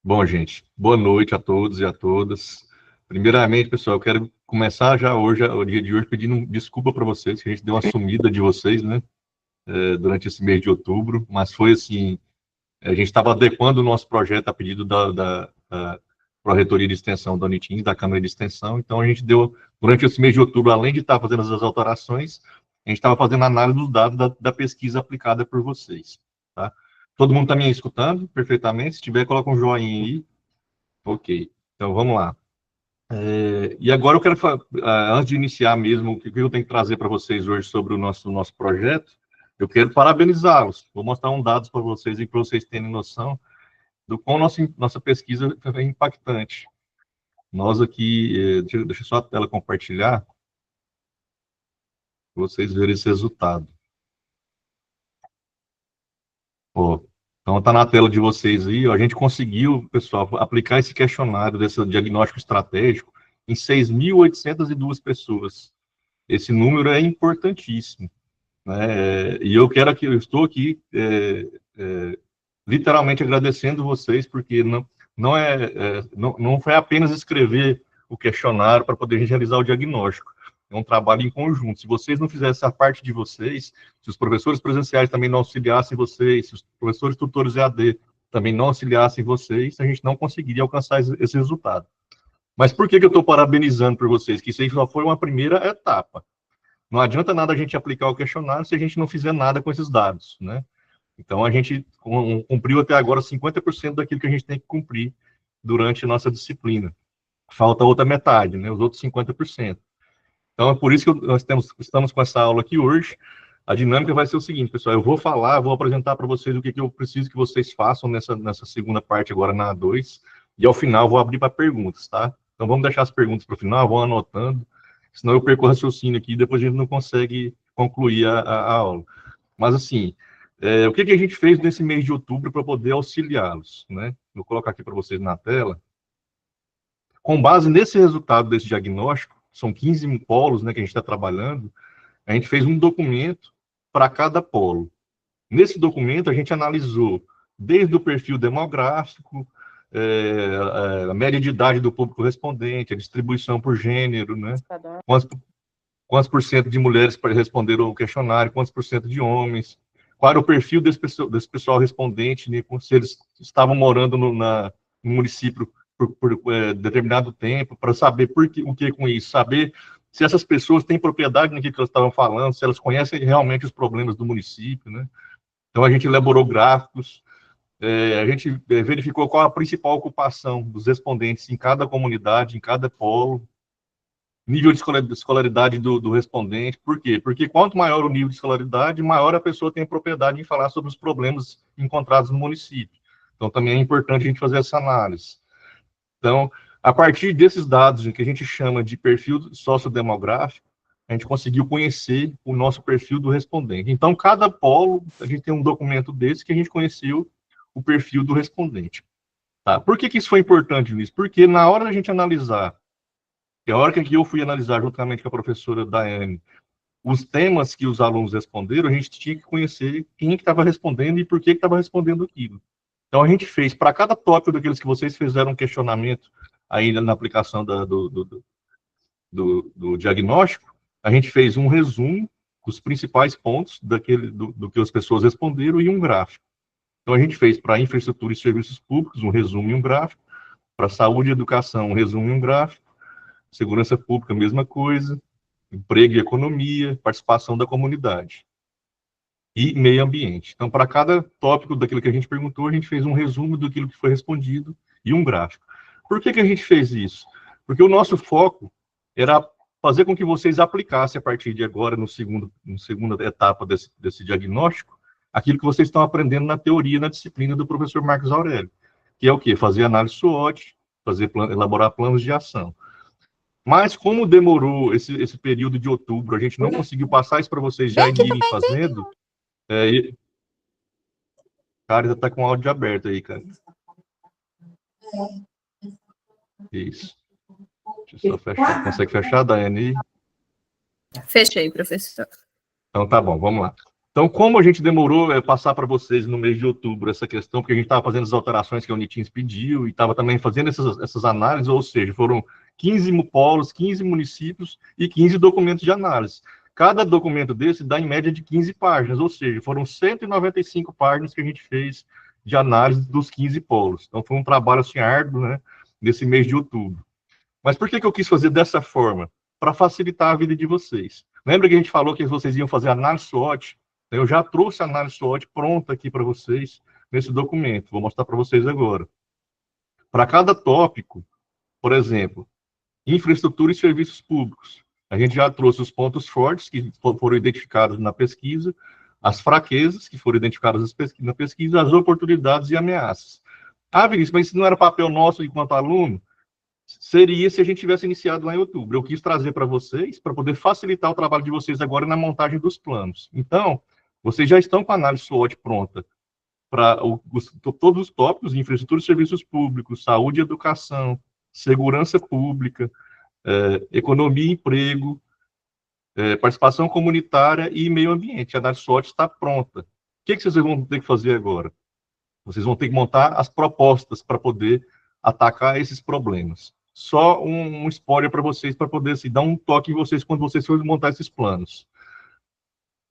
Bom, gente, boa noite a todos e a todas. Primeiramente, pessoal, eu quero começar já hoje, o dia de hoje, pedindo desculpa para vocês, que a gente deu uma sumida de vocês, né, durante esse mês de outubro, mas foi assim, a gente estava adequando o nosso projeto a pedido da Pró-Reitoria de Extensão da Unitins, da Câmara de Extensão, então a gente deu, durante esse mês de outubro, além de estar fazendo as alterações, a gente estava fazendo análise dos dados da pesquisa aplicada por vocês, tá? Todo mundo está me escutando perfeitamente? Se tiver, coloca um joinha aí. Ok, então vamos lá. E agora eu quero, antes de iniciar mesmo, o que eu tenho que trazer para vocês hoje sobre o nosso projeto, eu quero parabenizá-los. Vou mostrar um dados para vocês e para vocês terem noção do quão nossa pesquisa é impactante. Nós aqui, deixa só a tela compartilhar, para vocês verem esse resultado. Ó, então está na tela de vocês aí, ó, a gente conseguiu, pessoal, aplicar esse questionário desse diagnóstico estratégico em 6.802 pessoas. Esse número é importantíssimo, né? E eu estou aqui literalmente agradecendo vocês, porque não foi apenas escrever o questionário para poder realizar o diagnóstico. É um trabalho em conjunto. Se vocês não fizessem a parte de vocês, se os professores presenciais também não auxiliassem vocês, se os professores tutores EAD também não auxiliassem vocês, a gente não conseguiria alcançar esse resultado. Mas por que eu estou parabenizando por vocês? Que isso aí só foi uma primeira etapa. Não adianta nada a gente aplicar o questionário se a gente não fizer nada com esses dados, né? Então, a gente cumpriu até agora 50% daquilo que a gente tem que cumprir durante a nossa disciplina. Falta a outra metade, né? Os outros 50%. Então, é por isso que nós estamos com essa aula aqui hoje. A dinâmica vai ser o seguinte, pessoal, eu vou falar, vou apresentar para vocês o que eu preciso que vocês façam nessa segunda parte agora na A2, e ao final vou abrir para perguntas, tá? Então, vamos deixar as perguntas para o final, vão anotando, senão eu perco o raciocínio aqui e depois a gente não consegue concluir a aula. Mas, assim, o que a gente fez nesse mês de outubro para poder auxiliá-los, né? Vou colocar aqui para vocês na tela. Com base nesse resultado desse diagnóstico, são 15 polos, né, que a gente está trabalhando, a gente fez um documento para cada polo. Nesse documento, a gente analisou desde o perfil demográfico, a média de idade do público respondente, a distribuição por gênero, né? Quantos por cento de mulheres responderam ao questionário, quantos por cento de homens, qual era o perfil desse pessoal respondente, né, se eles estavam morando no município por determinado tempo, para saber o que com isso, saber se essas pessoas têm propriedade naquilo que elas estavam falando, se elas conhecem realmente os problemas do município, né? Então, a gente elaborou gráficos, a gente verificou qual a principal ocupação dos respondentes em cada comunidade, em cada polo, nível de escolaridade do respondente. Por quê? Porque quanto maior o nível de escolaridade, maior a pessoa tem a propriedade em falar sobre os problemas encontrados no município. Então, também é importante a gente fazer essa análise. Então, a partir desses dados, que a gente chama de perfil sociodemográfico, a gente conseguiu conhecer o nosso perfil do respondente. Então, cada polo, a gente tem um documento desse que a gente conheceu o perfil do respondente. Tá? Por que isso foi importante, Luiz? Porque na hora da gente analisar, que a hora que eu fui analisar juntamente com a professora Daiane, os temas que os alunos responderam, a gente tinha que conhecer quem que estava respondendo e por que estava respondendo aquilo. Então, a gente fez, para cada tópico daqueles que vocês fizeram um questionamento ainda na aplicação do diagnóstico, a gente fez um resumo dos principais pontos do que as pessoas responderam e um gráfico. Então, a gente fez para infraestrutura e serviços públicos um resumo e um gráfico, para saúde e educação um resumo e um gráfico, segurança pública, mesma coisa, emprego e economia, participação da comunidade e meio ambiente. Então, para cada tópico daquilo que a gente perguntou, a gente fez um resumo daquilo que foi respondido e um gráfico. Por que a gente fez isso? Porque o nosso foco era fazer com que vocês aplicassem a partir de agora, na segunda etapa desse diagnóstico, aquilo que vocês estão aprendendo na teoria, na disciplina do professor Marcos Aurélio, que é o quê? Fazer análise SWOT, elaborar planos de ação. Mas como demorou esse período de outubro, a gente não conseguiu passar isso para vocês já irem fazendo. Cara, já tá com o áudio aberto aí, cara. Isso. Deixa eu só fechar. Consegue fechar, Daiane? Fechei, professor. Então tá bom, vamos lá. Então, como a gente demorou passar para vocês no mês de outubro essa questão, porque a gente estava fazendo as alterações que a Unitins pediu e estava também fazendo essas análises, ou seja, foram 15 polos, 15 municípios e 15 documentos de análise. Cada documento desse dá em média de 15 páginas, ou seja, foram 195 páginas que a gente fez de análise dos 15 polos. Então, foi um trabalho assim árduo, né, nesse mês de outubro. Mas por que eu quis fazer dessa forma? Para facilitar a vida de vocês. Lembra que a gente falou que vocês iam fazer análise SWOT? Eu já trouxe a análise SWOT pronta aqui para vocês nesse documento. Vou mostrar para vocês agora. Para cada tópico, por exemplo, infraestrutura e serviços públicos. A gente já trouxe os pontos fortes que foram identificados na pesquisa, as fraquezas que foram identificadas na pesquisa, as oportunidades e ameaças. Ah, Vinícius, mas isso não era papel nosso enquanto aluno? Seria se a gente tivesse iniciado lá em outubro. Eu quis trazer para vocês, para poder facilitar o trabalho de vocês agora na montagem dos planos. Então, vocês já estão com a análise SWOT pronta para todos os tópicos, infraestrutura e serviços públicos, saúde e educação, segurança pública, economia e emprego, participação comunitária e meio ambiente. A análise SWOT está pronta. O que vocês vão ter que fazer agora? Vocês vão ter que montar as propostas para poder atacar esses problemas. Só um spoiler para vocês, para poder assim, dar um toque em vocês quando vocês forem montar esses planos.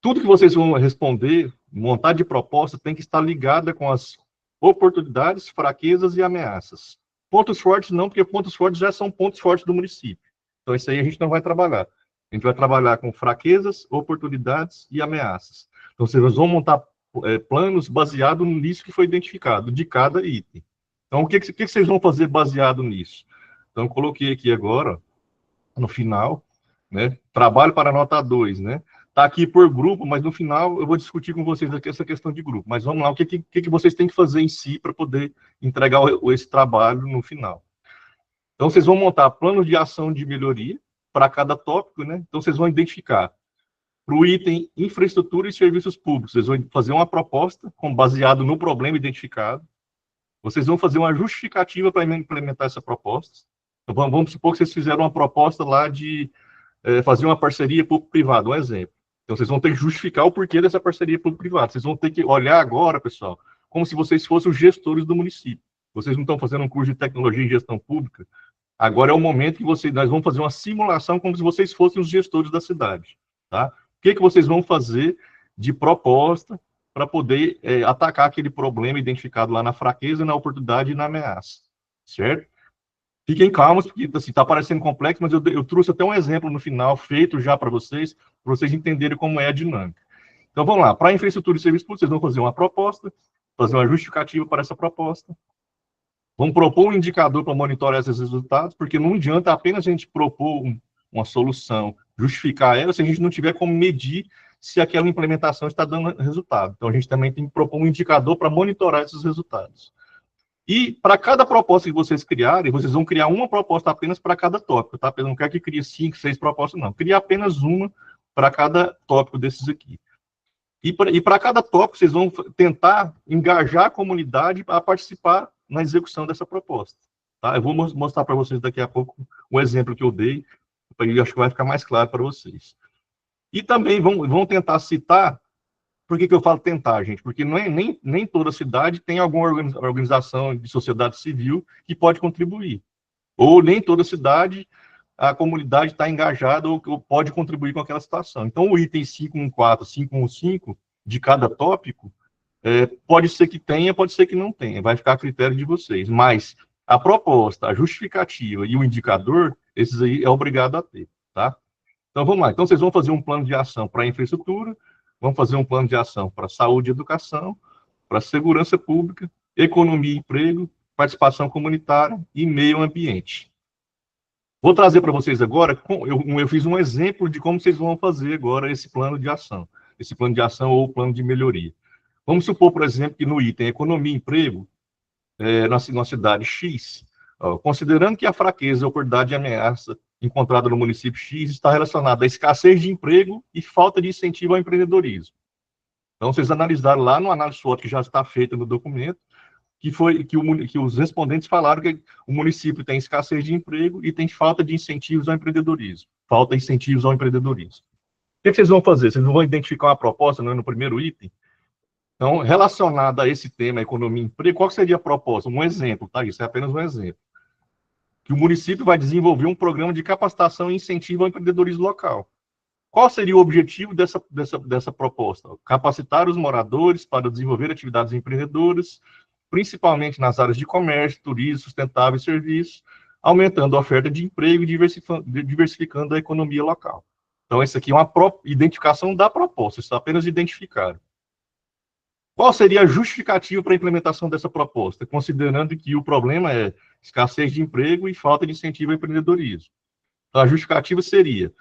Tudo que vocês vão responder, montar de proposta, tem que estar ligada com as oportunidades, fraquezas e ameaças. Pontos fortes não, porque pontos fortes já são pontos fortes do município. Então, isso aí a gente não vai trabalhar. A gente vai trabalhar com fraquezas, oportunidades e ameaças. Então, vocês vão montar planos baseados nisso que foi identificado, de cada item. Então, o que vocês vão fazer baseado nisso? Então, eu coloquei aqui agora, no final, né, trabalho para nota 2, né? Está aqui por grupo, mas no final eu vou discutir com vocês aqui essa questão de grupo. Mas vamos lá, o que vocês têm que fazer em si para poder entregar esse trabalho no final? Então, vocês vão montar planos de ação de melhoria para cada tópico, né? Então, vocês vão identificar para o item infraestrutura e serviços públicos, vocês vão fazer uma proposta baseado no problema identificado. Vocês vão fazer uma justificativa para implementar essa proposta. Então, vamos supor que vocês fizeram uma proposta lá de fazer uma parceria público-privada, um exemplo. Então, vocês vão ter que justificar o porquê dessa parceria público-privada. Vocês vão ter que olhar agora, pessoal, como se vocês fossem os gestores do município. Vocês não estão fazendo um curso de tecnologia e gestão pública. Agora é o momento que nós vamos fazer uma simulação como se vocês fossem os gestores da cidade. Tá? O que vocês vão fazer de proposta para poder atacar aquele problema identificado lá na fraqueza, na oportunidade e na ameaça. Certo? Fiquem calmos, porque assim, está parecendo complexo, mas eu trouxe até um exemplo no final, feito já para vocês entenderem como é a dinâmica. Então, vamos lá. Para a infraestrutura e serviços públicos, vocês vão fazer uma proposta, fazer uma justificativa para essa proposta. Vamos propor um indicador para monitorar esses resultados, porque não adianta apenas a gente propor uma solução, justificar ela, se a gente não tiver como medir se aquela implementação está dando resultado. Então, a gente também tem que propor um indicador para monitorar esses resultados. E para cada proposta que vocês criarem, vocês vão criar uma proposta apenas para cada tópico, tá? Eu não quero que crie 5, 6 propostas, não. Cria apenas uma para cada tópico desses aqui. E para cada tópico, vocês vão tentar engajar a comunidade a participar na execução dessa proposta. Tá? Eu vou mostrar para vocês daqui a pouco um exemplo que eu dei, e acho que vai ficar mais claro para vocês. E também vão tentar citar. Por que eu falo tentar, gente? Porque não é, nem toda cidade tem alguma organização de sociedade civil que pode contribuir. Ou nem toda cidade, a comunidade está engajada ou pode contribuir com aquela situação. Então, o item 514, 515 de cada tópico, pode ser que tenha, pode ser que não tenha. Vai ficar a critério de vocês. Mas a proposta, a justificativa e o indicador, esses aí é obrigado a ter, tá? Então, vamos lá. Então, vocês vão fazer um plano de ação para a infraestrutura, vão fazer um plano de ação para saúde e educação, para segurança pública, economia e emprego, participação comunitária e meio ambiente. Vou trazer para vocês agora, eu fiz um exemplo de como vocês vão fazer agora esse plano de ação ou plano de melhoria. Vamos supor, por exemplo, que no item economia e emprego, na cidade X, considerando que a fraqueza, a oportunidade e a ameaça encontrada no município X está relacionada à escassez de emprego e falta de incentivo ao empreendedorismo. Então, vocês analisaram lá no análise SWOT que já está feita no documento, que os respondentes falaram que o município tem escassez de emprego e tem falta de incentivos ao empreendedorismo. Falta incentivos ao empreendedorismo. que vocês vão fazer? Vocês vão identificar uma proposta, não é, no primeiro item? Então, relacionada a esse tema, economia e emprego, qual seria a proposta? Um exemplo, tá? Isso é apenas um exemplo. Que o município vai desenvolver um programa de capacitação e incentivo ao empreendedorismo local. Qual seria o objetivo dessa proposta? Capacitar os moradores para desenvolver atividades empreendedoras, principalmente nas áreas de comércio, turismo, sustentável e serviços, aumentando a oferta de emprego e diversificando a economia local. Então, essa aqui é uma identificação da proposta, está apenas identificado. Qual seria a justificativa para a implementação dessa proposta, considerando que o problema é escassez de emprego e falta de incentivo ao empreendedorismo? Então, a justificativa seria: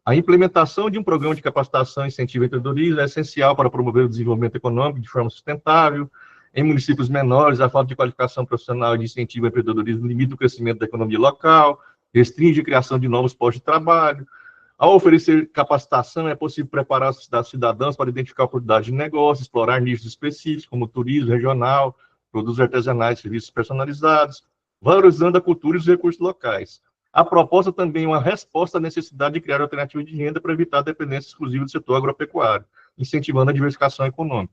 a implementação de um programa de capacitação e incentivo ao empreendedorismo é essencial para promover o desenvolvimento econômico de forma sustentável. Em municípios menores, a falta de qualificação profissional e de incentivo ao empreendedorismo limita o crescimento da economia local, restringe a criação de novos postos de trabalho. Ao oferecer capacitação, é possível preparar os cidadãos para identificar oportunidades de negócio, explorar nichos específicos, como turismo regional, produtos artesanais, serviços personalizados, valorizando a cultura e os recursos locais. A proposta também é uma resposta à necessidade de criar alternativas de renda para evitar a dependência exclusiva do setor agropecuário, incentivando a diversificação econômica.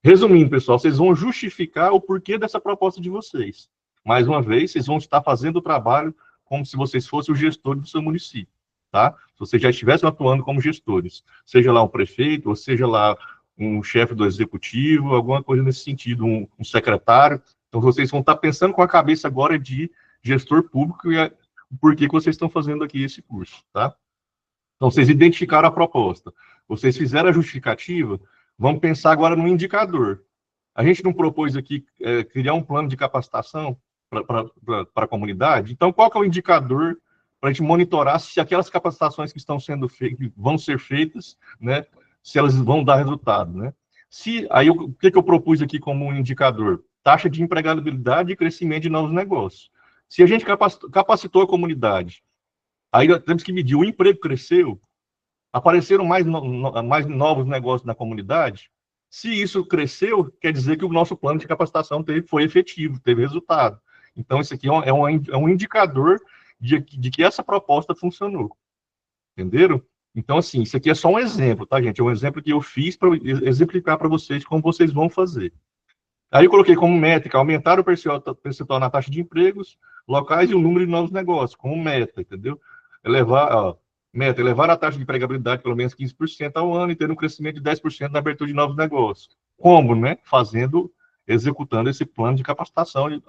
Resumindo, pessoal, vocês vão justificar o porquê dessa proposta de vocês. Mais uma vez, vocês vão estar fazendo o trabalho como se vocês fossem o gestor do seu município, tá? Se vocês já estivessem atuando como gestores, seja lá um prefeito, ou seja lá um chefe do executivo, alguma coisa nesse sentido, um secretário. Então, vocês vão estar pensando com a cabeça agora de gestor público e por que vocês estão fazendo aqui esse curso, tá? Então, vocês identificaram a proposta, vocês fizeram a justificativa, vamos pensar agora no indicador. A gente não propôs aqui criar um plano de capacitação para a comunidade? Então, qual que é o indicador para a gente monitorar se aquelas capacitações que estão sendo feitas, vão ser feitas, né, se elas vão dar resultado, né? O que eu propus aqui como um indicador? Taxa de empregabilidade e crescimento de novos negócios. Se a gente capacitou a comunidade, aí temos que medir, o emprego cresceu, apareceram mais novos negócios na comunidade. Se isso cresceu, quer dizer que o nosso plano de capacitação foi efetivo, teve resultado. Então, isso aqui é um indicador de que essa proposta funcionou. Entenderam? Então, assim, isso aqui é só um exemplo, tá, gente? É um exemplo que eu fiz para exemplificar para vocês como vocês vão fazer. Aí eu coloquei como métrica aumentar o percentual na taxa de empregos locais e o número de novos negócios, como meta, entendeu? Elevar a taxa de empregabilidade pelo menos 15% ao ano e ter um crescimento de 10% na abertura de novos negócios. Como, né? Executando esse plano de capacitação e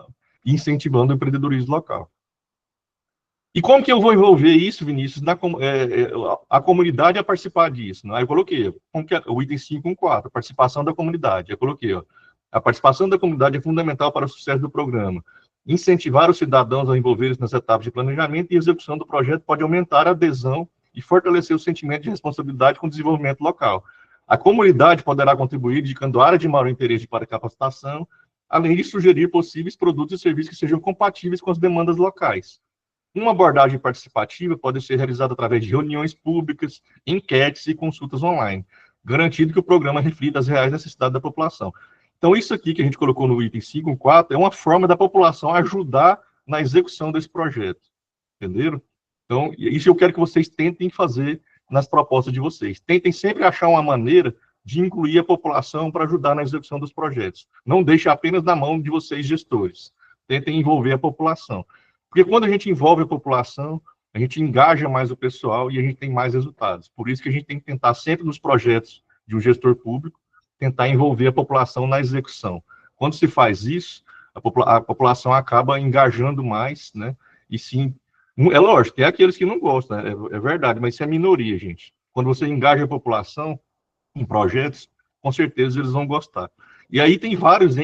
incentivando o empreendedorismo local. E como que eu vou envolver isso, Vinícius, a comunidade a participar disso? Né? Aí eu coloquei, como que o item 5.1.4, participação da comunidade. Eu coloquei, a participação da comunidade é fundamental para o sucesso do programa. Incentivar os cidadãos a envolverem-se nas etapas de planejamento e execução do projeto pode aumentar a adesão e fortalecer o sentimento de responsabilidade com o desenvolvimento local. A comunidade poderá contribuir indicando áreas de maior interesse para a capacitação, além de sugerir possíveis produtos e serviços que sejam compatíveis com as demandas locais. Uma abordagem participativa pode ser realizada através de reuniões públicas, enquetes e consultas online, garantindo que o programa reflita as reais necessidades da população. Então, isso aqui que a gente colocou no item 5.4 é uma forma da população ajudar na execução desse projeto. Entenderam? Então, isso eu quero que vocês tentem fazer nas propostas de vocês. Tentem sempre achar uma maneira de incluir a população para ajudar na execução dos projetos. Não deixe apenas na mão de vocês, gestores. Tentem envolver a população. Porque quando a gente envolve a população, a gente engaja mais o pessoal e a gente tem mais resultados. Por isso que a gente tem que tentar sempre nos projetos de um gestor público, tentar envolver a população na execução. Quando se faz isso, a população acaba engajando mais, né? E sim, é lógico, tem aqueles que não gostam, né? É verdade, mas isso é minoria, gente. Quando você engaja a população em projetos, com certeza eles vão gostar. E aí tem vários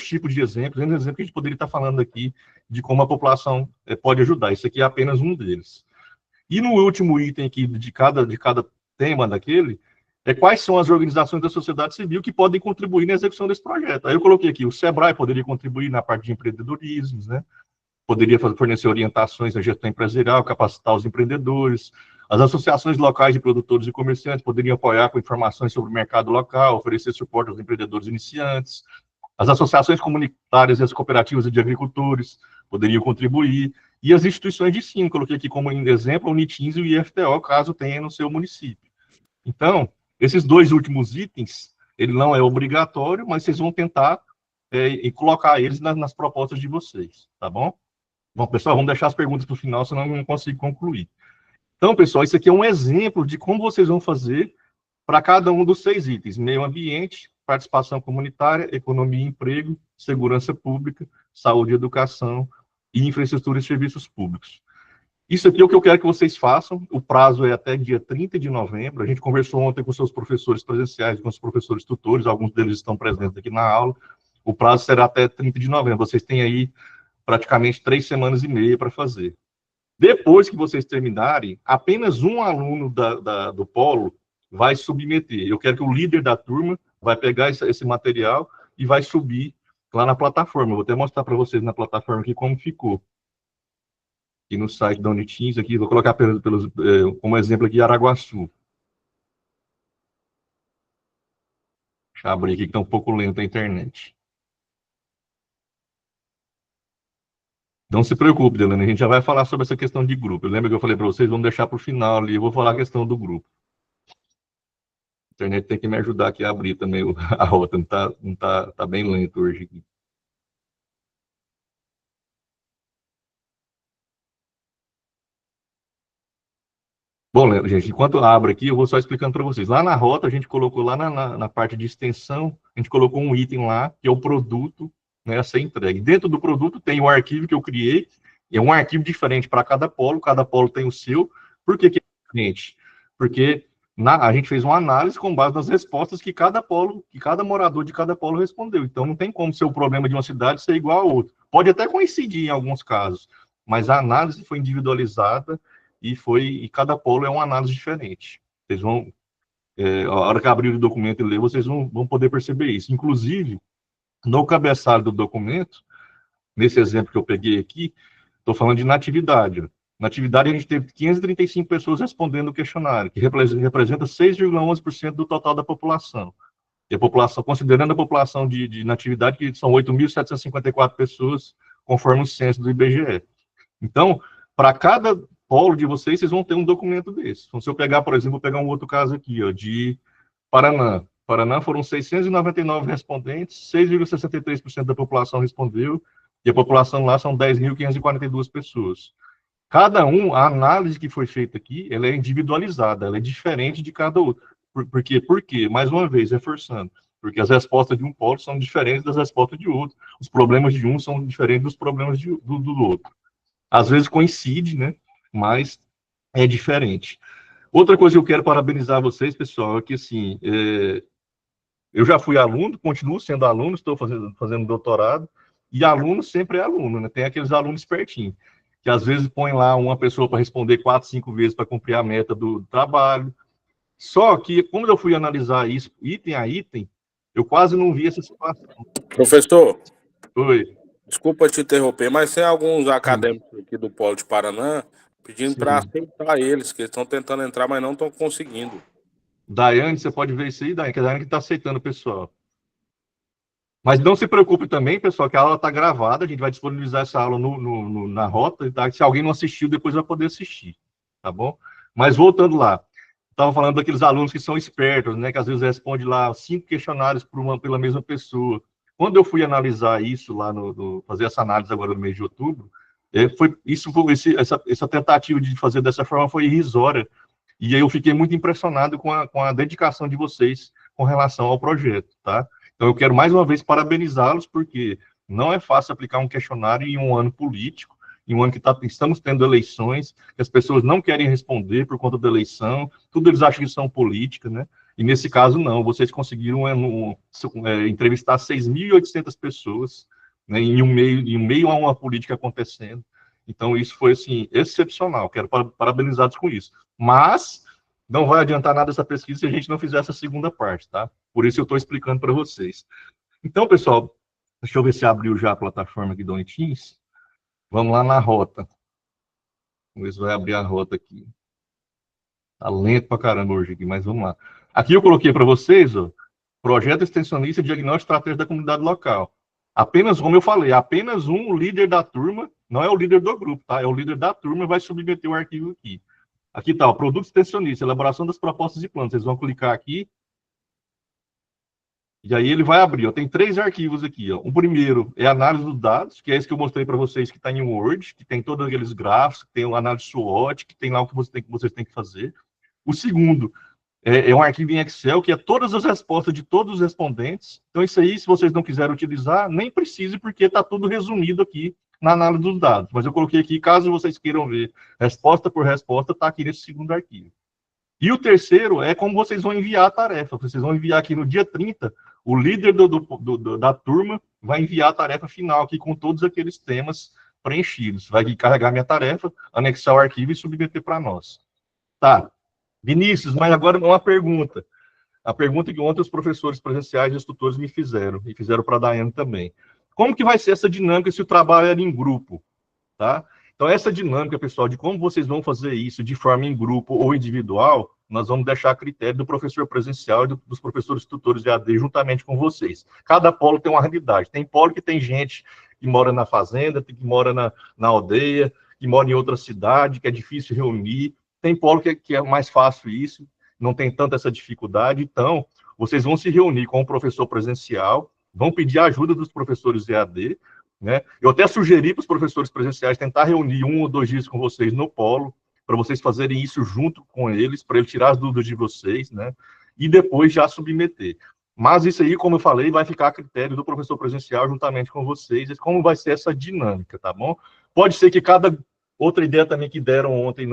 tipos de exemplos, um exemplo que a gente poderia estar falando aqui de como a população pode ajudar. Isso aqui é apenas um deles. E no último item aqui de cada tema daquele, quais são as organizações da sociedade civil que podem contribuir na execução desse projeto. Aí eu coloquei aqui, o SEBRAE poderia contribuir na parte de empreendedorismo, né? Poderia fornecer orientações na gestão empresarial, capacitar os empreendedores. As associações locais de produtores e comerciantes poderiam apoiar com informações sobre o mercado local, oferecer suporte aos empreendedores iniciantes. As associações comunitárias e as cooperativas de agricultores poderiam contribuir. E as instituições de ensino, coloquei aqui como exemplo o NITINS e o IFTO, caso tenha no seu município. Então, esses dois últimos itens, ele não é obrigatório, mas vocês vão tentar e colocar eles nas propostas de vocês, tá bom? Bom, pessoal, vamos deixar as perguntas para o final, senão eu não consigo concluir. Então, pessoal, isso aqui é um exemplo de como vocês vão fazer para cada um dos 6 itens: meio ambiente, participação comunitária, economia e emprego, segurança pública, saúde e educação e infraestrutura e serviços públicos. Isso aqui é o que eu quero que vocês façam. O prazo é até dia 30 de novembro. A gente conversou ontem com seus professores presenciais, com os professores tutores, alguns deles estão presentes aqui na aula. O prazo será até 30 de novembro. Vocês têm aí praticamente 3 semanas e meia para fazer. Depois que vocês terminarem, apenas um aluno do polo vai submeter. Eu quero que o líder da turma vai pegar esse material e vai subir lá na plataforma. Eu vou até mostrar para vocês na plataforma aqui como ficou. Aqui no site da Uniteams, aqui, vou colocar como exemplo aqui Araguaçu. Deixa eu abrir aqui que está um pouco lento a internet. Não se preocupe, Delane, a gente já vai falar sobre essa questão de grupo. Lembra que eu falei para vocês, vamos deixar para o final ali, eu vou falar a questão do grupo. A internet tem que me ajudar aqui a abrir também a rota, tá bem lento hoje aqui. Bom, gente, enquanto abre aqui, eu vou só explicando para vocês. Lá na rota, a gente colocou lá na parte de extensão, a gente colocou um item lá, que é o produto, né, a ser entregue. Dentro do produto tem o arquivo que eu criei, é um arquivo diferente para cada polo tem o seu. Por que é diferente? Porque a gente fez uma análise com base nas respostas que cada morador de cada polo respondeu. Então, não tem como ser o problema de uma cidade ser igual ao outro. Pode até coincidir em alguns casos, mas a análise foi individualizada e cada polo é uma análise diferente. Vocês vão, a hora que abrir o documento e ler, vocês vão poder perceber isso. Inclusive, no cabeçalho do documento, nesse exemplo que eu peguei aqui, estou falando de natividade. Na atividade, a gente teve 535 pessoas respondendo o questionário, que representa 6,11% do total da população. E a população, considerando a população de natividade, que são 8.754 pessoas, conforme o censo do IBGE. Então, para cada polo de vocês vão ter um documento desse. Então, se eu pegar, por exemplo, vou pegar um outro caso aqui, ó, de Paraná. Paraná foram 699 respondentes, 6,63% da população respondeu, e a população lá são 10.542 pessoas. Cada a análise que foi feita aqui, ela é individualizada, ela é diferente de cada outro. Por quê? Porque, mais uma vez, reforçando, porque as respostas de um polo são diferentes das respostas de outro, os problemas de um são diferentes dos problemas do outro. Às vezes coincide, né? Mas é diferente. Outra coisa que eu quero parabenizar vocês, pessoal, é que, assim, eu já fui aluno, continuo sendo aluno, estou fazendo doutorado, e aluno sempre é aluno, né? Tem aqueles alunos espertinhos, que às vezes põe lá uma pessoa para responder 4, 5 vezes para cumprir a meta do trabalho. Só que, como eu fui analisar isso item a item, eu quase não vi essa situação. Professor? Oi. Desculpa te interromper, mas tem alguns acadêmicos aqui do Polo de Paraná pedindo para aceitar eles, que eles estão tentando entrar, mas não estão conseguindo. Daiane, você pode ver isso aí, Daiane, que a Daiane está aceitando o pessoal. Mas não se preocupe também, pessoal, que a aula está gravada, a gente vai disponibilizar essa aula na rota, tá? Se alguém não assistiu, depois vai poder assistir, tá bom? Mas voltando lá, estava falando daqueles alunos que são espertos, né, que às vezes respondem lá 5 questionários pela mesma pessoa. Quando eu fui analisar isso lá, fazer essa análise agora no mês de outubro, essa tentativa de fazer dessa forma foi irrisória, e aí eu fiquei muito impressionado com a dedicação de vocês com relação ao projeto, tá? Então, eu quero mais uma vez parabenizá-los, porque não é fácil aplicar um questionário em um ano político, em um ano que estamos tendo eleições, que as pessoas não querem responder por conta da eleição, tudo eles acham que são política, né? E nesse caso, não, vocês conseguiram entrevistar 6.800 pessoas, né, em meio a uma política acontecendo. Então, isso foi, assim, excepcional, quero parabenizá-los com isso. Mas não vai adiantar nada essa pesquisa se a gente não fizer essa segunda parte, tá? Por isso eu estou explicando para vocês. Então, pessoal, deixa eu ver se abriu já a plataforma aqui do Uniteams. Vamos lá na rota. Vamos ver se vai abrir a rota aqui. Tá lento pra caramba hoje aqui, mas vamos lá. Aqui eu coloquei para vocês, ó, projeto extensionista de diagnóstico estratégico da comunidade local. Apenas, como eu falei, apenas um líder da turma, não é o líder do grupo, tá? É o líder da turma vai submeter o arquivo aqui. Aqui está, o produto extensionista, elaboração das propostas e planos. Vocês vão clicar aqui, e aí ele vai abrir. Ó. Tem 3 arquivos aqui. Ó. O primeiro é análise dos dados, que é esse que eu mostrei para vocês, que está em Word, que tem todos aqueles gráficos, que tem o análise SWOT, que tem lá o que vocês têm que fazer. O segundo é um arquivo em Excel, que é todas as respostas de todos os respondentes. Então, isso aí, se vocês não quiserem utilizar, nem precise, porque está tudo resumido aqui na análise dos dados. Mas eu coloquei aqui, caso vocês queiram ver resposta por resposta, está aqui nesse segundo arquivo. E o terceiro é como vocês vão enviar a tarefa. Vocês vão enviar aqui no dia 30, o líder da turma vai enviar a tarefa final aqui com todos aqueles temas preenchidos. Vai carregar minha tarefa, anexar o arquivo e submeter para nós. Tá. Vinícius, mas agora uma pergunta. A pergunta que ontem os professores presenciais e os tutores me fizeram, e fizeram para a Daiane também. Como que vai ser essa dinâmica se o trabalho era em grupo? Tá? Então, essa dinâmica, pessoal, de como vocês vão fazer isso de forma em grupo ou individual, nós vamos deixar a critério do professor presencial e dos professores tutores de AD juntamente com vocês. Cada polo tem uma realidade. Tem polo que tem gente que mora na fazenda, que mora na aldeia, que mora em outra cidade, que é difícil reunir. Tem polo que é mais fácil isso, não tem tanta essa dificuldade. Então, vocês vão se reunir com o professor presencial, vão pedir a ajuda dos professores EAD, né? Eu até sugeri para os professores presenciais tentar reunir 1 ou 2 dias com vocês no polo, para vocês fazerem isso junto com eles, para ele tirar as dúvidas de vocês, né? E depois já submeter. Mas isso aí, como eu falei, vai ficar a critério do professor presencial juntamente com vocês, como vai ser essa dinâmica, tá bom? Pode ser que cada outra ideia também que deram ontem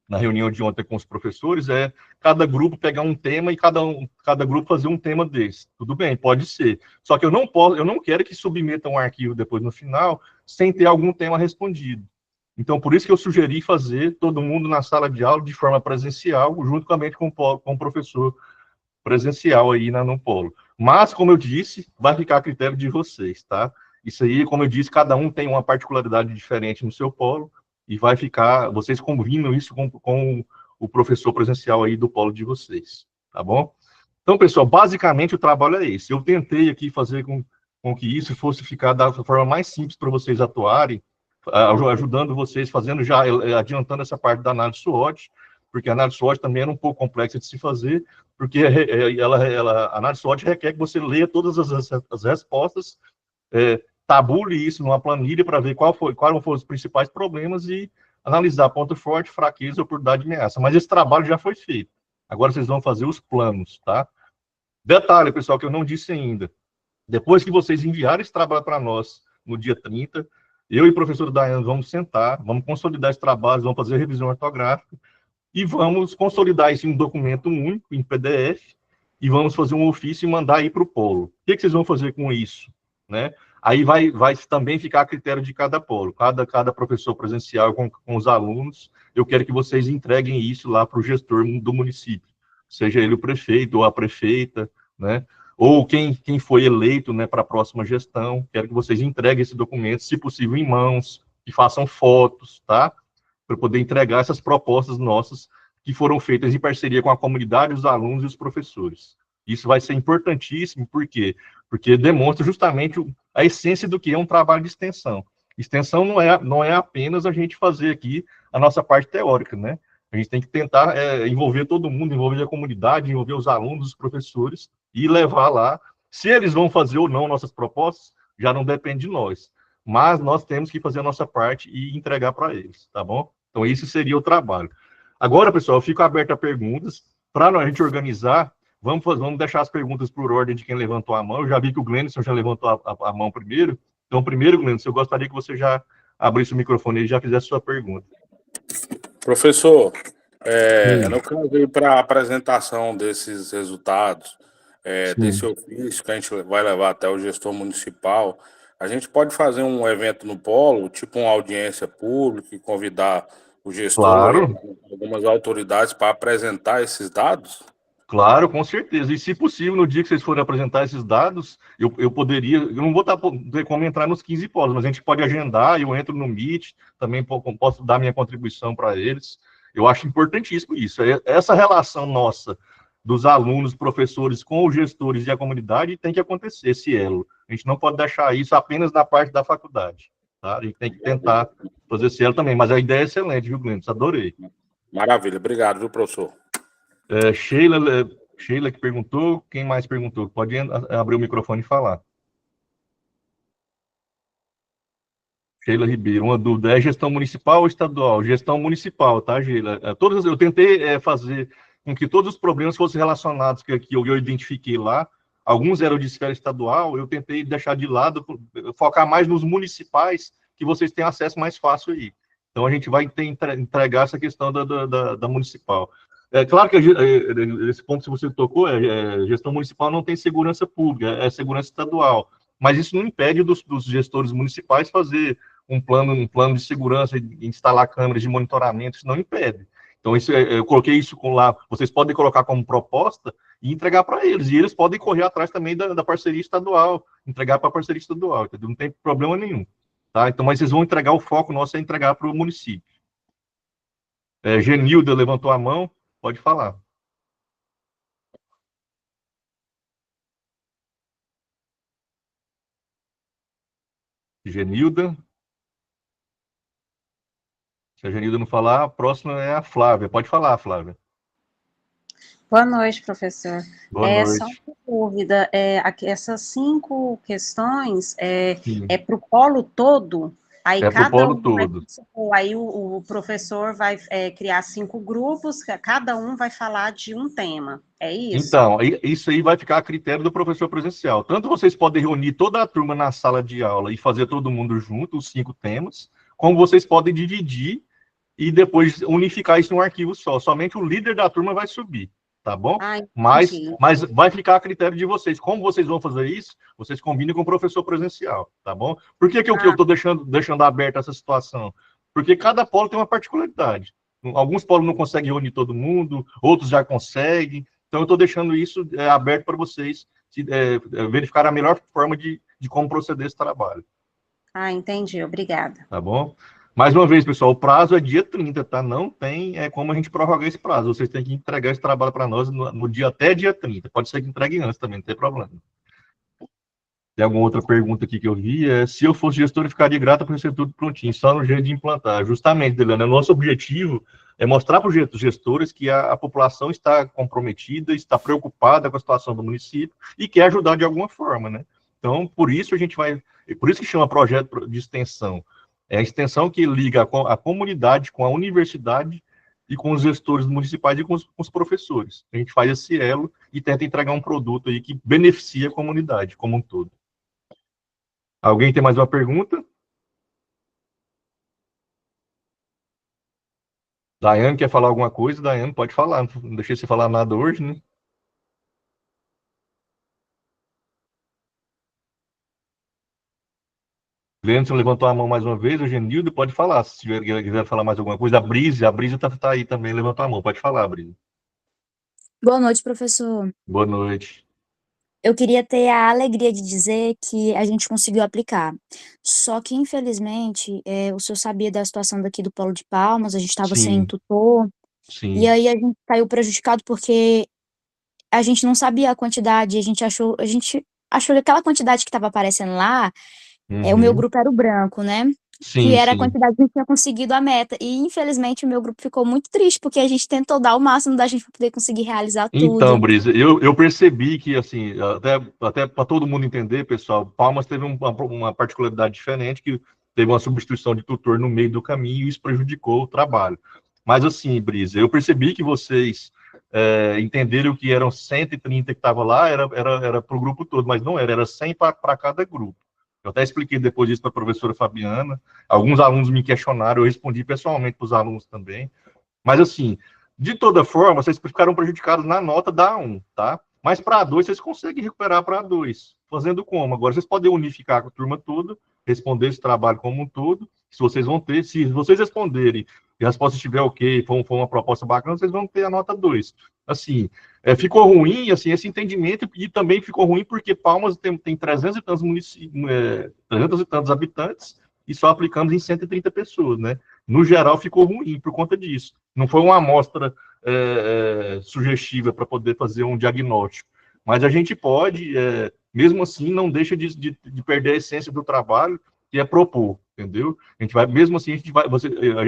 na reunião de ontem com os professores, cada grupo pegar um tema e cada grupo fazer um tema desse. Tudo bem, pode ser. Só que eu não quero que submetam um arquivo depois no final sem ter algum tema respondido. Então, por isso que eu sugeri fazer todo mundo na sala de aula de forma presencial, juntamente com o professor presencial aí no polo. Mas, como eu disse, vai ficar a critério de vocês, tá? Isso aí, como eu disse, cada um tem uma particularidade diferente no seu polo, e vai ficar, vocês combinam isso com o professor presencial aí do polo de vocês, tá bom? Então, pessoal, basicamente o trabalho é esse. Eu tentei aqui fazer com que isso fosse ficar da forma mais simples para vocês atuarem, ajudando vocês, fazendo já, adiantando essa parte da análise SWOT, porque a análise SWOT também era um pouco complexa de se fazer, porque a análise SWOT requer que você leia todas as respostas, tabule isso numa planilha para ver quais foram os principais problemas e analisar ponto forte, fraqueza, oportunidade e ameaça. Mas esse trabalho já foi feito. Agora vocês vão fazer os planos, tá? Detalhe, pessoal, que eu não disse ainda. Depois que vocês enviarem esse trabalho para nós no dia 30, eu e o professor Daiane vamos sentar, vamos consolidar esse trabalho, vamos fazer revisão ortográfica e vamos consolidar isso em um documento único, em PDF, e vamos fazer um ofício e mandar aí para o polo. O que vocês vão fazer com isso? Né? Aí vai também ficar a critério de cada polo, cada professor presencial com os alunos, eu quero que vocês entreguem isso lá para o gestor do município, seja ele o prefeito ou a prefeita, né? Ou quem foi eleito, né, para a próxima gestão, quero que vocês entreguem esse documento, se possível em mãos, que façam fotos, tá? Para poder entregar essas propostas nossas que foram feitas em parceria com a comunidade, os alunos e os professores. Isso vai ser importantíssimo, por quê? Porque demonstra justamente a essência do que é um trabalho de extensão. Extensão não é apenas a gente fazer aqui a nossa parte teórica, né? A gente tem que tentar envolver todo mundo, envolver a comunidade, envolver os alunos, os professores, e levar lá. Se eles vão fazer ou não nossas propostas, já não depende de nós. Mas nós temos que fazer a nossa parte e entregar para eles, tá bom? Então, esse seria o trabalho. Agora, pessoal, eu fico aberto a perguntas. Para a gente organizar, vamos deixar as perguntas por ordem de quem levantou a mão. Eu já vi que o Glenison já levantou a mão primeiro. Então, primeiro, Glenison, eu gostaria que você já abrisse o microfone e já fizesse sua pergunta. Professor, no caso para a apresentação desses resultados, desse ofício que a gente vai levar até o gestor municipal, a gente pode fazer um evento no polo, tipo uma audiência pública, e convidar o gestor, claro, algumas autoridades para apresentar esses dados? Claro, com certeza. E se possível, no dia que vocês forem apresentar esses dados, eu poderia, eu não vou ter como entrar nos 15 polos, mas a gente pode agendar, eu entro no Meet, também posso dar minha contribuição para eles. Eu acho importantíssimo isso. Essa relação nossa, dos alunos, professores com os gestores e a comunidade, tem que acontecer, esse elo. A gente não pode deixar isso apenas na parte da faculdade. tá? A gente tem que tentar fazer esse elo também, mas a ideia é excelente, viu, Glenn? Adorei. Maravilha, obrigado, viu, professor? Sheila que perguntou, quem mais perguntou? Pode abrir o microfone e falar. Sheila Ribeiro, uma dúvida, é gestão municipal ou estadual? Gestão municipal, tá, Sheila? Eu tentei fazer com que todos os problemas fossem relacionados que eu identifiquei lá, alguns eram de esfera estadual, eu tentei deixar de lado, focar mais nos municipais, que vocês têm acesso mais fácil aí. Então, a gente vai entregar essa questão da municipal. É claro que esse ponto que você tocou, gestão municipal não tem segurança pública, é segurança estadual. Mas isso não impede dos gestores municipais fazer um plano de segurança, instalar câmeras de monitoramento, isso não impede. Então, eu coloquei isso lá, vocês podem colocar como proposta e entregar para eles, e eles podem correr atrás também da parceria estadual, entregar para a parceria estadual, entendeu? Não tem problema nenhum. Tá? Então, mas vocês vão entregar, o foco nosso é entregar para o município. Genilda levantou a mão, pode falar. Genilda. Se a Genilda não falar, a próxima é a Flávia. Pode falar, Flávia. Boa noite, professor. Boa noite. Só uma dúvida, essas 5 questões é para o polo todo? Aí para o polo todo. Aí o professor vai criar 5 grupos, cada um vai falar de um tema, é isso? Então, isso aí vai ficar a critério do professor presencial. Tanto vocês podem reunir toda a turma na sala de aula e fazer todo mundo junto, os 5 temas, como vocês podem dividir e depois unificar isso num arquivo só. Somente o líder da turma vai subir, tá bom? Mas vai ficar a critério de vocês. Como vocês vão fazer isso? Vocês combinem com o professor presencial, tá bom? Por que eu estou deixando aberta essa situação? Porque cada polo tem uma particularidade. Alguns polos não conseguem reunir todo mundo, outros já conseguem. Então, eu estou deixando isso aberto para vocês verificar a melhor forma de como proceder esse trabalho. Entendi. Obrigada. Tá bom? Mais uma vez, pessoal, o prazo é dia 30, tá? Não tem como a gente prorrogar esse prazo. Vocês têm que entregar esse trabalho para nós no dia até dia 30. Pode ser que entregue antes também, não tem problema. Tem alguma outra pergunta aqui que eu vi? Se eu fosse gestor, eu ficaria grata por ser tudo prontinho, só no jeito de implantar. Justamente, Delana, o nosso objetivo é mostrar para os gestores que a população está comprometida, está preocupada com a situação do município e quer ajudar de alguma forma, né? Então, por isso que chama projeto de extensão. É a extensão que liga a comunidade com a universidade e com os gestores municipais e com os professores. A gente faz esse elo e tenta entregar um produto aí que beneficia a comunidade como um todo. Alguém tem mais uma pergunta? Daiane quer falar alguma coisa? Daiane, pode falar. Não deixei você falar nada hoje, né? Gleison levantou a mão mais uma vez, o Genildo pode falar, se quiser falar mais alguma coisa. A Brise tá aí também, levantou a mão, pode falar, Brise. Boa noite, professor. Boa noite. Eu queria ter a alegria de dizer que a gente conseguiu aplicar. Só que, infelizmente, o senhor sabia da situação daqui do Polo de Palmas, a gente estava sem tutor, e aí a gente caiu prejudicado porque a gente não sabia a quantidade, a gente achou que aquela quantidade que estava aparecendo lá, o meu grupo era o branco, né? Que era a quantidade que a gente tinha conseguido a meta. E, infelizmente, o meu grupo ficou muito triste, porque a gente tentou dar o máximo da gente para poder conseguir realizar tudo. Então, Brisa, eu percebi que, assim, até para todo mundo entender, pessoal, Palmas teve uma particularidade diferente, que teve uma substituição de tutor no meio do caminho e isso prejudicou o trabalho. Mas, assim, Brisa, eu percebi que vocês entenderam que eram 130 que estavam lá, era para o grupo todo, mas não era 100 para cada grupo. Eu até expliquei depois disso para a professora Fabiana. Alguns alunos me questionaram, eu respondi pessoalmente para os alunos também. Mas, assim, de toda forma, vocês ficaram prejudicados na nota da A1, tá? Mas para A2, vocês conseguem recuperar para A2. Fazendo como? Agora, vocês podem unificar com a turma toda, responder esse trabalho como um todo. Se vocês responderem e a resposta estiver ok, for uma proposta bacana, vocês vão ter a nota 2. Assim, ficou ruim, assim, esse entendimento, e também ficou ruim porque Palmas tem 300 e tantos municípios, 300 e tantos habitantes, e só aplicamos em 130 pessoas, né? No geral, ficou ruim por conta disso. Não foi uma amostra sugestiva para poder fazer um diagnóstico. Mas a gente pode, mesmo assim, não deixa de perder a essência do trabalho, que é propor, entendeu? A gente vai, mesmo assim,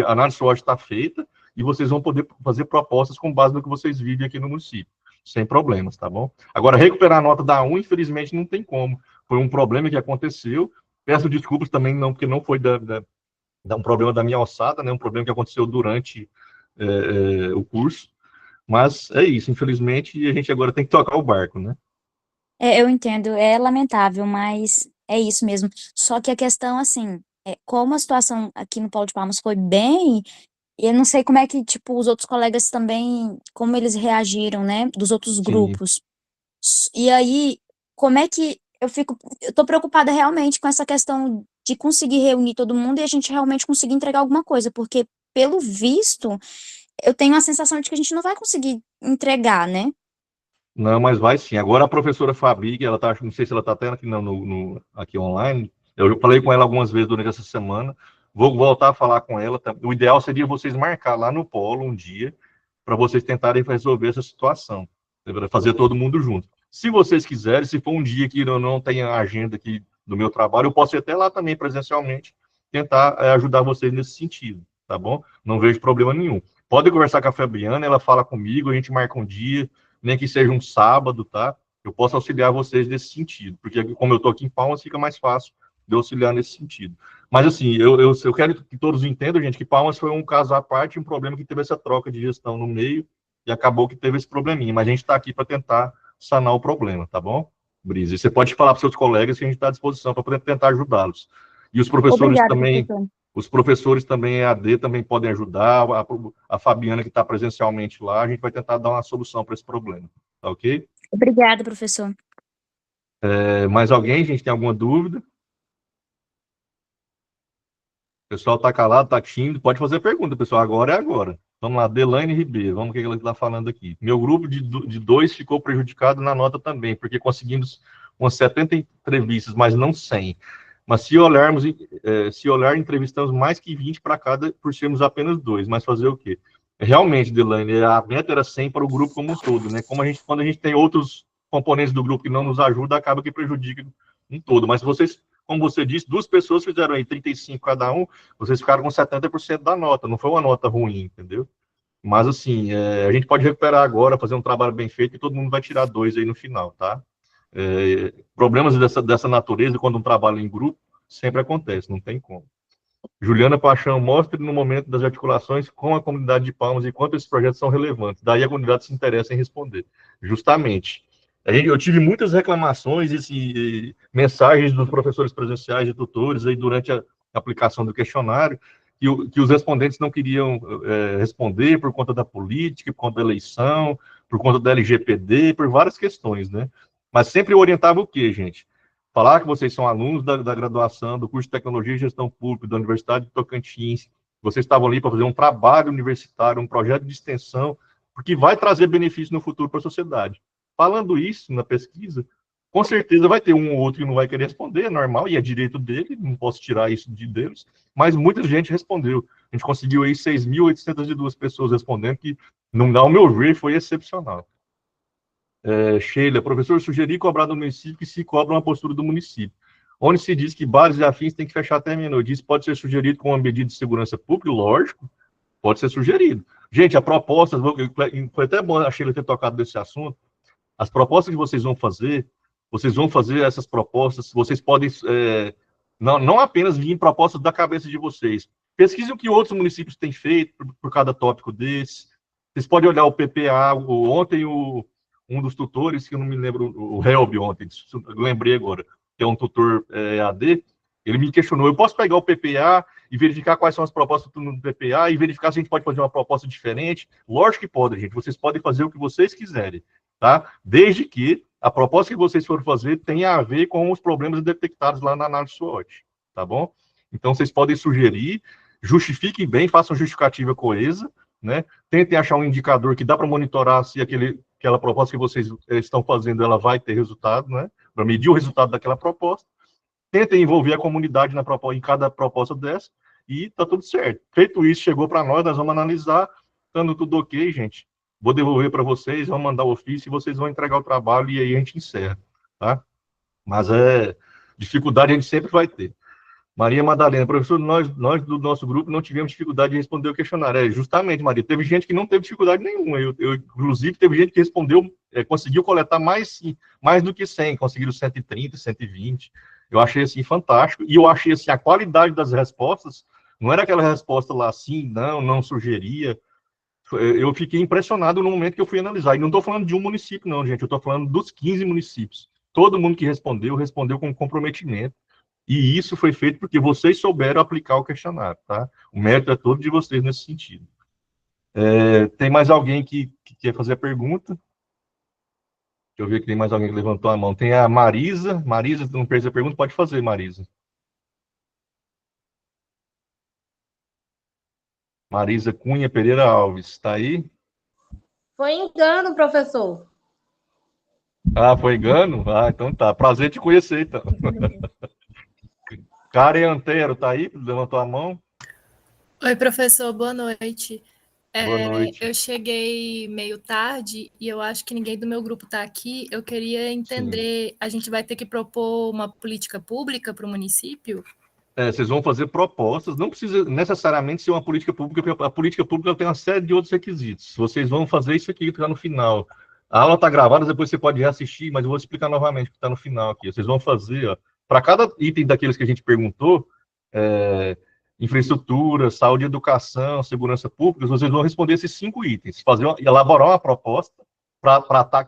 a análise SWOT está feita e vocês vão poder fazer propostas com base no que vocês vivem aqui no município, sem problemas, tá bom? Agora, recuperar a nota da 1, infelizmente, não tem como. Foi um problema que aconteceu. Peço desculpas também, não, porque não foi um problema da minha alçada, né? Um problema que aconteceu durante o curso. Mas é isso, infelizmente, e a gente agora tem que tocar o barco, né? Eu entendo, é lamentável, mas é isso mesmo. Só que a questão, assim, como a situação aqui no Polo de Palmas foi bem, e eu não sei como é que, tipo, os outros colegas também, como eles reagiram, né, dos outros Sim, grupos. E aí, como é que eu tô preocupada realmente com essa questão de conseguir reunir todo mundo e a gente realmente conseguir entregar alguma coisa, porque, pelo visto, eu tenho a sensação de que a gente não vai conseguir entregar, né? não, mas vai sim. Agora a professora Fabi, que ela tá, não sei se ela está até aqui, aqui online, eu falei com ela algumas vezes durante essa semana, vou voltar a falar com ela. O ideal seria vocês marcar lá no Polo um dia, para vocês tentarem resolver essa situação, para fazer todo mundo junto. Se vocês quiserem, se for um dia que eu não tenho a agenda aqui do meu trabalho, eu posso ir até lá também presencialmente, tentar ajudar vocês nesse sentido, tá bom? Não vejo problema nenhum. Pode conversar com a Fabiana, ela fala comigo, a gente marca um dia, nem que seja um sábado, tá? Eu posso auxiliar vocês nesse sentido, porque como eu estou aqui em Palmas, fica mais fácil de auxiliar nesse sentido. Mas, assim, eu quero que todos entendam, gente, que Palmas foi um caso à parte, um problema que teve essa troca de gestão no meio, e acabou que teve esse probleminha, mas a gente está aqui para tentar sanar o problema, tá bom, Brise? Você pode falar para seus colegas que a gente está à disposição para poder tentar ajudá-los. E os professores Obrigada, também, professor. os professores também EAD também podem ajudar, a Fabiana que está presencialmente lá, a gente vai tentar dar uma solução para esse problema, tá ok? Obrigada, professor. Mais alguém, gente, tem alguma dúvida? O pessoal está calado, está tímido, pode fazer pergunta, pessoal, agora é agora. Vamos lá, Delaine Ribeiro, vamos ver o que ela está falando aqui. Meu grupo de 2 ficou prejudicado na nota também, porque conseguimos umas 70 entrevistas, mas não 100. Mas se olhar, entrevistamos mais que 20 para cada, por sermos apenas 2, mas fazer o quê? Realmente, Delaine, a meta era 100 para o grupo como um todo, né? Quando a gente tem outros componentes do grupo que não nos ajudam, acaba que prejudica um todo. Mas vocês, como você disse, 2 pessoas fizeram aí 35 cada um, vocês ficaram com 70% da nota, não foi uma nota ruim, entendeu? Mas, assim, a gente pode recuperar agora, fazer um trabalho bem feito e todo mundo vai tirar 2 aí no final, tá? Problemas dessa natureza, quando um trabalho em grupo, sempre acontece, não tem como. Juliana Paixão, mostre no momento das articulações com a comunidade de Palmas e quanto esses projetos são relevantes. Daí a comunidade se interessa em responder. Justamente. Eu tive muitas reclamações e mensagens dos professores presenciais e tutores aí durante a aplicação do questionário, que os respondentes não queriam responder por conta da política, por conta da eleição, por conta da LGPD, por várias questões, né? Mas sempre orientava o quê, gente? Falar que vocês são alunos da graduação, do curso de Tecnologia e Gestão Pública da Universidade de Tocantins, vocês estavam ali para fazer um trabalho universitário, um projeto de extensão, porque vai trazer benefício no futuro para a sociedade. Falando isso na pesquisa, com certeza vai ter um ou outro que não vai querer responder, é normal, e é direito dele, não posso tirar isso deles, mas muita gente respondeu. A gente conseguiu aí 6.802 pessoas respondendo, que, ao meu ver, foi excepcional. Sheila, professor, sugeri cobrar do município que se cobra uma postura do município. Onde se diz que bares e afins tem que fechar até meia-noite. Isso pode ser sugerido com uma medida de segurança pública? Lógico, pode ser sugerido. Gente, a proposta, foi até bom a Sheila ter tocado nesse assunto, as propostas que vocês vão fazer essas propostas, vocês podem, não apenas vir em propostas da cabeça de vocês, pesquisem o que outros municípios têm feito por cada tópico desse, vocês podem olhar o PPA, ontem um dos tutores, que eu não me lembro, o Helb ontem, eu lembrei agora, que é um tutor AD, ele me questionou, eu posso pegar o PPA e verificar quais são as propostas do PPA e verificar se a gente pode fazer uma proposta diferente? Lógico que pode, gente, vocês podem fazer o que vocês quiserem, tá? Desde que a proposta que vocês forem fazer tenha a ver com os problemas detectados lá na análise SWOT, tá bom? Então, vocês podem sugerir, justifiquem bem, façam justificativa coesa, né? Tentem achar um indicador que dá para monitorar se aquela proposta que vocês estão fazendo, ela vai ter resultado, né? Para medir o resultado daquela proposta. Tentem envolver a comunidade em cada proposta dessa e tá tudo certo. Feito isso, chegou para nós vamos analisar, estando tudo ok, gente. Vou devolver para vocês, vamos mandar o ofício e vocês vão entregar o trabalho e aí a gente encerra, tá? Mas dificuldade a gente sempre vai ter. Maria Madalena, professor, nós do nosso grupo não tivemos dificuldade de responder o questionário. Justamente, Maria, teve gente que não teve dificuldade nenhuma. Inclusive, teve gente que respondeu, conseguiu coletar mais do que 100, conseguiram 130, 120. Eu achei, assim, fantástico. E eu achei, assim, a qualidade das respostas, não era aquela resposta lá, assim, não sugeria. Eu fiquei impressionado no momento que eu fui analisar. E não estou falando de um município, não, gente. Eu estou falando dos 15 municípios. Todo mundo que respondeu com comprometimento. E isso foi feito porque vocês souberam aplicar o questionário, tá? O mérito é todo de vocês nesse sentido. Tem mais alguém que quer fazer a pergunta? Deixa eu ver que tem mais alguém que levantou a mão. Tem a Marisa. Marisa, não fez a pergunta? Pode fazer, Marisa. Marisa Cunha Pereira Alves, está aí? Foi engano, professor. Ah, foi engano? Ah, então tá. Prazer te conhecer, então. Karen Antero, tá aí? Levantou a mão. Oi, professor, boa noite. Boa noite. Eu cheguei meio tarde e eu acho que ninguém do meu grupo está aqui. Eu queria entender, sim, a gente vai ter que propor uma política pública para o município? Vocês vão fazer propostas, não precisa necessariamente ser uma política pública, porque a política pública tem uma série de outros requisitos. Vocês vão fazer isso aqui que está no final. A aula está gravada, depois você pode reassistir, mas eu vou explicar novamente o que está no final aqui. Vocês vão fazer, para cada item daqueles que a gente perguntou, infraestrutura, saúde e educação, segurança pública, vocês vão responder esses 5 itens, elaborar uma proposta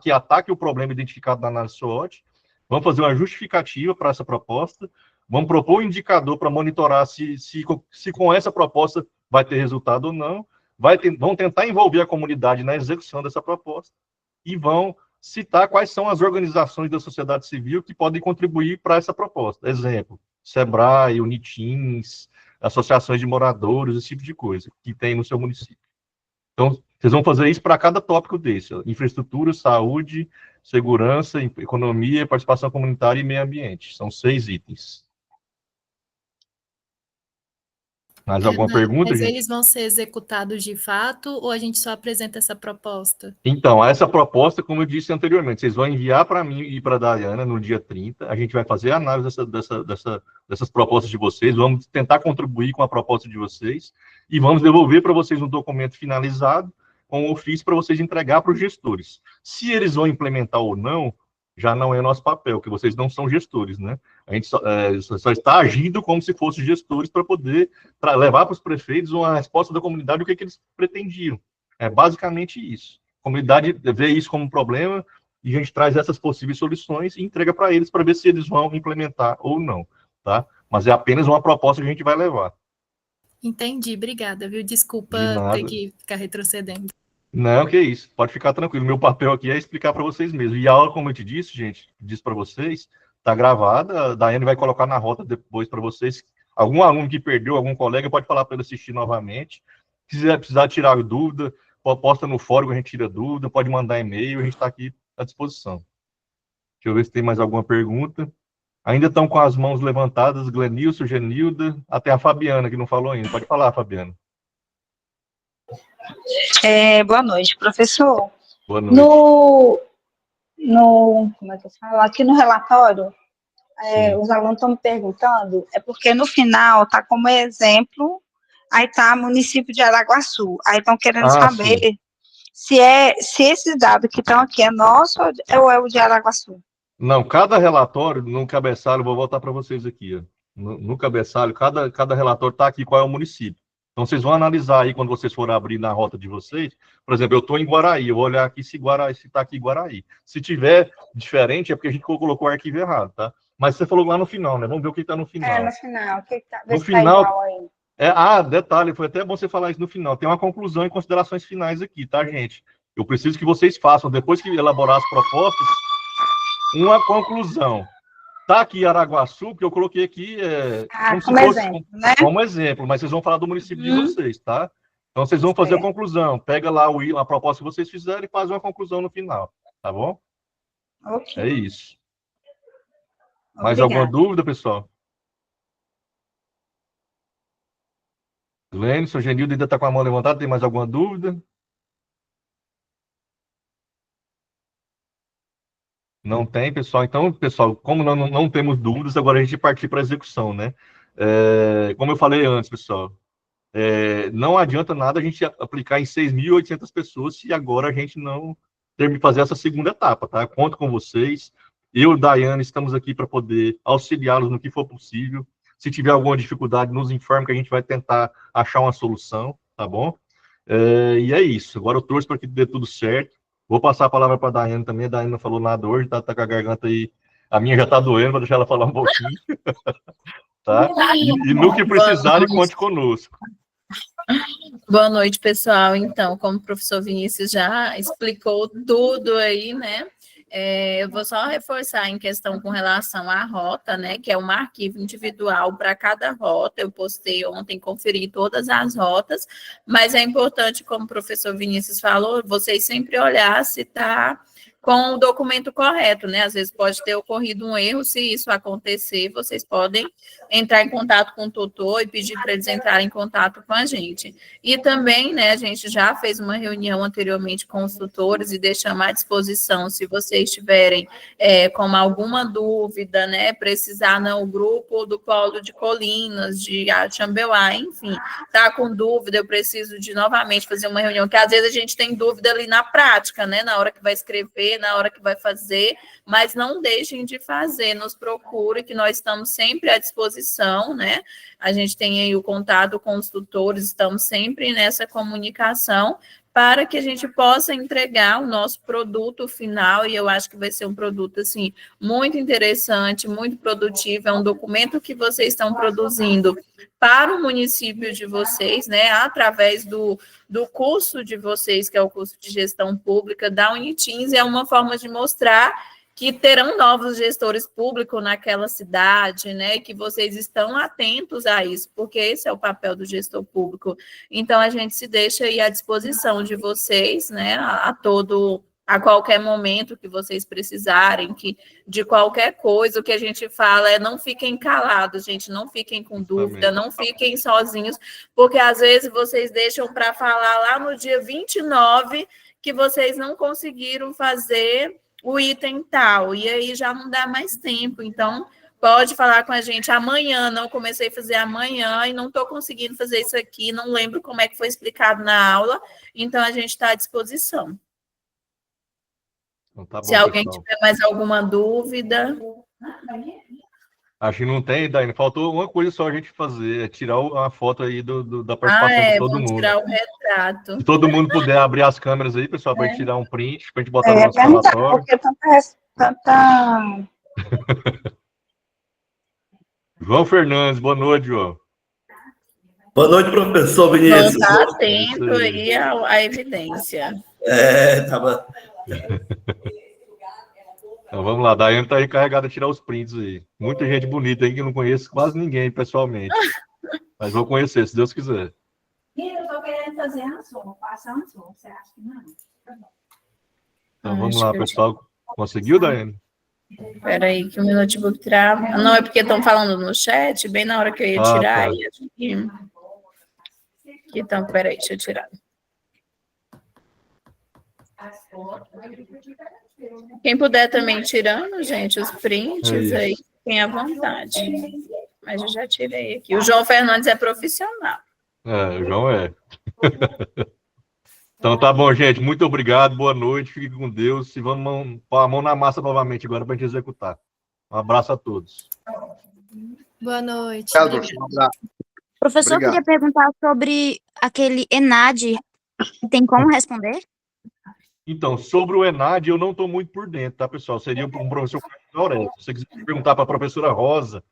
que ataque o problema identificado na análise SWOT, vamos fazer uma justificativa para essa proposta, vamos propor um indicador para monitorar se com essa proposta vai ter resultado ou não, vão tentar envolver a comunidade na execução dessa proposta e vão citar quais são as organizações da sociedade civil que podem contribuir para essa proposta. Exemplo, SEBRAE, Unitins, associações de moradores, esse tipo de coisa que tem no seu município. Então, vocês vão fazer isso para cada tópico desse: infraestrutura, saúde, segurança, economia, participação comunitária e meio ambiente. São 6 itens. Mais alguma pergunta, mas gente? Eles vão ser executados de fato ou a gente só apresenta essa proposta? Então, essa proposta, como eu disse anteriormente, vocês vão enviar para mim e para a Daiana no dia 30, a gente vai fazer a análise dessas propostas de vocês, vamos tentar contribuir com a proposta de vocês e vamos devolver para vocês um documento finalizado com o ofício para vocês entregar para os gestores. Se eles vão implementar ou não, já não é nosso papel, porque vocês não são gestores, né? A gente só está agindo como se fossem gestores para poder levar para os prefeitos uma resposta da comunidade do que eles pretendiam. É basicamente isso. A comunidade vê isso como um problema e a gente traz essas possíveis soluções e entrega para eles para ver se eles vão implementar ou não, tá? Mas é apenas uma proposta que a gente vai levar. Entendi, obrigada, viu? Desculpa ter que ficar retrocedendo. Não, que isso, pode ficar tranquilo. Meu papel aqui é explicar para vocês mesmo. E a aula, como eu te disse, gente, disse para vocês, está gravada, a Daiane vai colocar na rota depois para vocês. Algum aluno que perdeu, algum colega, pode falar para ele assistir novamente. Se precisar tirar dúvida, posta no fórum, a gente tira dúvida, pode mandar e-mail, a gente está aqui à disposição. Deixa eu ver se tem mais alguma pergunta. Ainda estão com as mãos levantadas, Glenilson, Genilda, até a Fabiana, que não falou ainda. Pode falar, Fabiana. Boa noite, professor. Boa noite. Como é que eu falo? Aqui no relatório, os alunos estão me perguntando, porque no final está como exemplo, aí está município de Araguaçu, aí estão querendo saber se esses dados que estão aqui é nosso ou é o de Araguaçu. Não, cada relatório, no cabeçalho, vou voltar para vocês aqui, ó. No cabeçalho, cada relatório está aqui qual é o município. Então, vocês vão analisar aí, quando vocês forem abrir na rota de vocês, por exemplo, eu estou em Guaraí, eu vou olhar aqui se está aqui Guaraí. Se tiver diferente, é porque a gente colocou o arquivo errado, tá? Mas você falou lá no final, né? Vamos ver o que está no final. No final. No final, tá detalhe, foi até bom você falar isso no final. Tem uma conclusão e considerações finais aqui, tá, gente? Eu preciso que vocês façam, depois que elaborar as propostas, uma conclusão. Tá aqui Araguaçu, porque eu coloquei aqui como exemplo, né? Como exemplo, mas vocês vão falar do município de vocês, tá? Então, vocês vão fazer a conclusão. Pega lá a proposta que vocês fizeram e faz uma conclusão no final, tá bom? Ok. É isso. Mais alguma dúvida, pessoal? Glenison, Genildo ainda está com a mão levantada, tem mais alguma dúvida? Não tem, pessoal. Então, pessoal, como não temos dúvidas, agora a gente partir para a execução, né? Como eu falei antes, pessoal, não adianta nada a gente aplicar em 6.800 pessoas se agora a gente não ter que fazer essa segunda etapa, tá? Conto com vocês. Eu e Daiane estamos aqui para poder auxiliá-los no que for possível. Se tiver alguma dificuldade, nos informe que a gente vai tentar achar uma solução, tá bom? E é isso. Agora eu torço para que dê tudo certo. Vou passar a palavra para a Daiane também. A Daiane não falou nada hoje, tá com a garganta aí. A minha já tá doendo, vou deixar ela falar um pouquinho. Tá? E no que precisarem, conte conosco. Boa noite, pessoal. Então, como o professor Vinícius já explicou tudo aí, né? Eu vou só reforçar em questão com relação à rota, né? Que é um arquivo individual para cada rota. Eu postei ontem, conferi todas as rotas, mas é importante, como o professor Vinícius falou, vocês sempre olhar se está com o documento correto, né? Às vezes pode ter ocorrido um erro. Se isso acontecer, vocês podem entrar em contato com o tutor e pedir para eles entrarem em contato com a gente. E também, né, a gente já fez uma reunião anteriormente com os tutores e deixamos à disposição, se vocês tiverem com alguma dúvida, né, precisar no grupo do Polo de Colinas, de Chambeuá, enfim, tá com dúvida, eu preciso de novamente fazer uma reunião, que às vezes a gente tem dúvida ali na prática, né, na hora que vai escrever, na hora que vai fazer, mas não deixem de fazer, nos procure, que nós estamos sempre à disposição, né? A gente tem aí o contato com os tutores, estamos sempre nessa comunicação para que a gente possa entregar o nosso produto final, e eu acho que vai ser um produto, assim, muito interessante, muito produtivo, é um documento que vocês estão produzindo para o município de vocês, né, através do curso de vocês, que é o curso de gestão pública da Unitins, é uma forma de mostrar que terão novos gestores públicos naquela cidade, né, que vocês estão atentos a isso, porque esse é o papel do gestor público. Então, a gente se deixa aí à disposição de vocês, né, a qualquer momento que vocês precisarem, de qualquer coisa, o que a gente fala é não fiquem calados, gente, não fiquem com dúvida, não fiquem sozinhos, porque às vezes vocês deixam para falar lá no dia 29 que vocês não conseguiram fazer o item tal, e aí já não dá mais tempo, então pode falar com a gente amanhã, não comecei a fazer amanhã e não estou conseguindo fazer isso aqui, não lembro como é que foi explicado na aula, então a gente está à disposição. Então, tá bom, se alguém pessoal tiver mais alguma dúvida... Acho que não tem, Daí. Faltou uma coisa só a gente fazer, é tirar a foto aí da participação de todo mundo. Tirar o retrato. Se todo mundo puder abrir as câmeras aí, pessoal, para tirar um print, para a gente botar no nosso relatório. Porque tanta... João Fernandes, boa noite, João. Boa noite, professor Vinícius. Vou estar atento aí à evidência. Tava... Então, vamos lá, Daiane está encarregada de tirar os prints aí. Muita gente bonita aí que eu não conheço quase ninguém pessoalmente. Mas vou conhecer, se Deus quiser. Eu estou querendo fazer rançom, passar rançom. Você acha que não? Então, vamos lá, pessoal. Conseguiu, Daiane? Espera aí, que o meu notebook trava. Não, é porque estão falando no chat, bem na hora que eu ia tirar. Tá. Então, espera aí, deixa eu tirar. Quem puder também tirando, gente, os prints aí, fiquem à vontade. Mas eu já tirei aqui. O João Fernandes é profissional. O João é. Então tá bom, gente. Muito obrigado, boa noite, fique com Deus. E vamos pôr a mão na massa novamente agora para a gente executar. Um abraço a todos. Boa noite. Professor, eu queria perguntar sobre aquele ENAD. Tem como responder? Então, sobre o ENAD, eu não estou muito por dentro, tá, pessoal? Seria um professor Aurélia. Se você quiser perguntar para a professora Rosa,